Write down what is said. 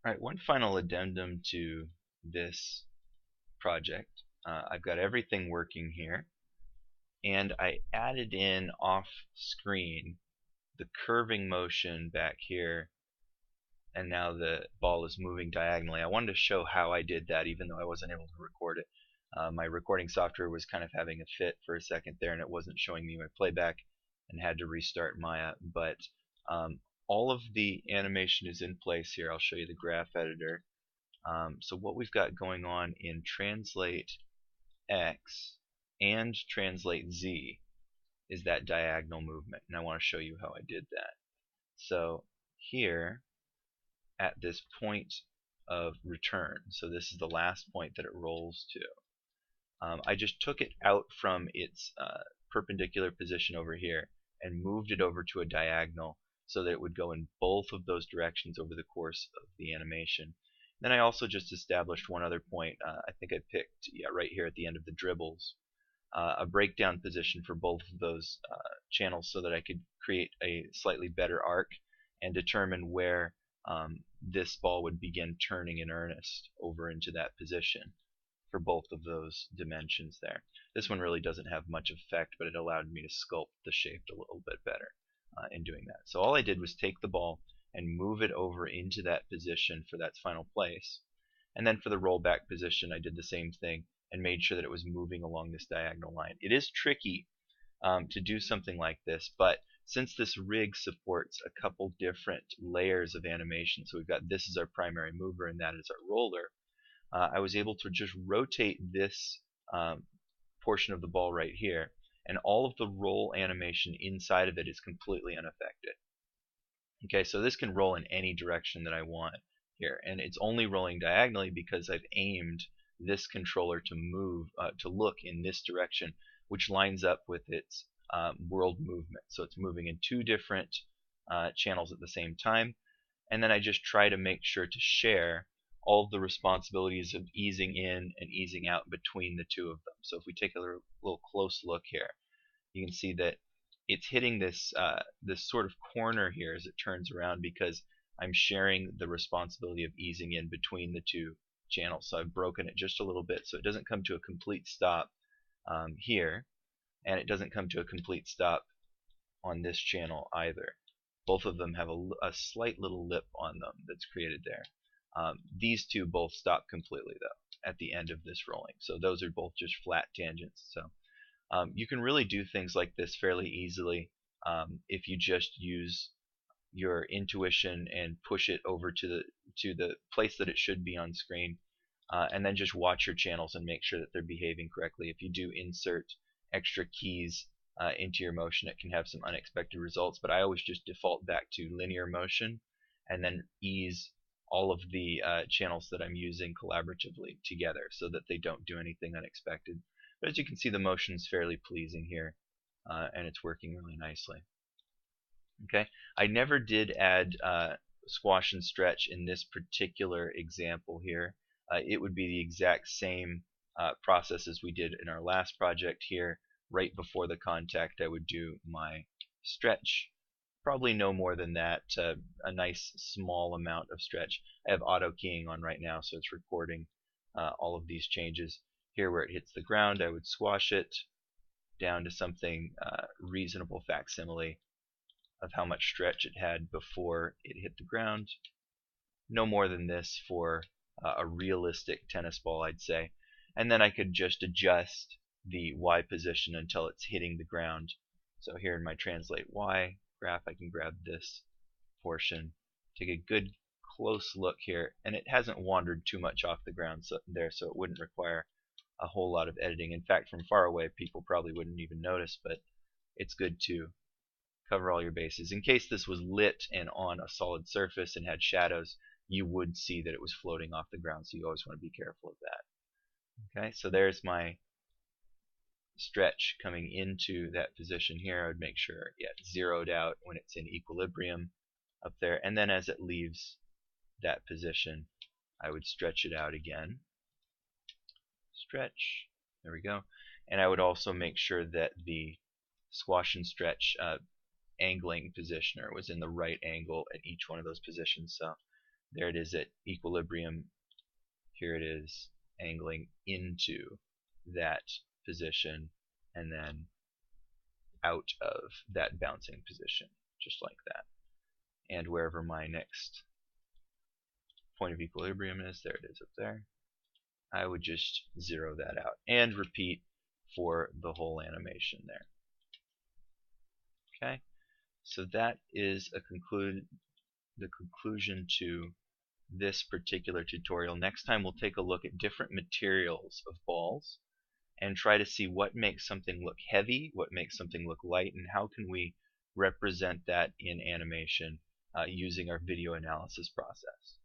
Alright, one final addendum to this project. I've got everything working here, and I added in off screen the curving motion back here, and now the ball is moving diagonally. I wanted to show how I did that even though I wasn't able to record it. My recording software was kind of having a fit for a second there, and it wasn't showing me my playback, and had to restart Maya. But all of the animation is in place here. I'll show you the graph editor. So what we've got going on in Translate X and Translate Z is that diagonal movement, and I want to show you how I did that. So here at this point of return, so this is the last point that it rolls to, I just took it out from its perpendicular position over here and moved it over to a diagonal so that it would go in both of those directions over the course of the animation. Then I also just established one other point. I think I picked, yeah, right here at the end of the dribbles, a breakdown position for both of those channels so that I could create a slightly better arc and determine where this ball would begin turning in earnest over into that position for both of those dimensions there. This one really doesn't have much effect, but it allowed me to sculpt the shape a little bit better in doing that. So all I did was take the ball and move it over into that position for that final place. And then for the rollback position, I did the same thing and made sure that it was moving along this diagonal line. It is tricky to do something like this, but since this rig supports a couple different layers of animation, so we've got this as our primary mover and that is our roller, I was able to just rotate this portion of the ball right here, and all of the roll animation inside of it is completely unaffected. Okay, so this can roll in any direction that I want here, and it's only rolling diagonally because I've aimed this controller to move, to look in this direction, which lines up with its world movement. So it's moving in two different channels at the same time, and then I just try to make sure to share all of the responsibilities of easing in and easing out between the two of them. So if we take a little close look here, you can see that it's hitting this sort of corner here as it turns around because I'm sharing the responsibility of easing in between the two channels. So I've broken it just a little bit so it doesn't come to a complete stop here, and it doesn't come to a complete stop on this channel either. Both of them have a slight little lip on them that's created there. These two both stop completely though at the end of this rolling, so those are both just flat tangents. So you can really do things like this fairly easily if you just use your intuition and push it over to the place that it should be on screen, and then just watch your channels and make sure that they're behaving correctly. If you do insert extra keys into your motion, it can have some unexpected results, but I always just default back to linear motion and then ease all of the channels that I'm using collaboratively together so that they don't do anything unexpected. But as you can see, the motion is fairly pleasing here, and it's working really nicely. Okay, I never did add squash and stretch in this particular example here. It would be the exact same process as we did in our last project here. Right before the contact, I would do my stretch. Probably no more than that, a nice small amount of stretch. I have auto keying on right now, so it's recording all of these changes. Here where it hits the ground, I would squash it down to something reasonable facsimile of how much stretch it had before it hit the ground. No more than this for a realistic tennis ball, I'd say. And then I could just adjust the Y position until it's hitting the ground. So here in my Translate Y graph, I can grab this portion, take a good close look here, and it hasn't wandered too much off the ground so it wouldn't require a whole lot of editing. In fact, from far away, people probably wouldn't even notice, but it's good to cover all your bases. In case this was lit and on a solid surface and had shadows, you would see that it was floating off the ground, so you always want to be careful of that. Okay, so there's my stretch coming into that position here. I would make sure it's zeroed out when it's in equilibrium up there, and then as it leaves that position, I would stretch it out again. Stretch, there we go. And I would also make sure that the squash and stretch angling positioner was in the right angle at each one of those positions. So There it is at equilibrium. Here it is angling into that position and then out of that bouncing position, just like that. And wherever my next point of equilibrium is, there it is up there, I would just zero that out and repeat for the whole animation there. Okay, so that is the conclusion to this particular tutorial. Next time we'll take a look at different materials of balls and try to see what makes something look heavy, what makes something look light, and how can we represent that in animation using our video analysis process.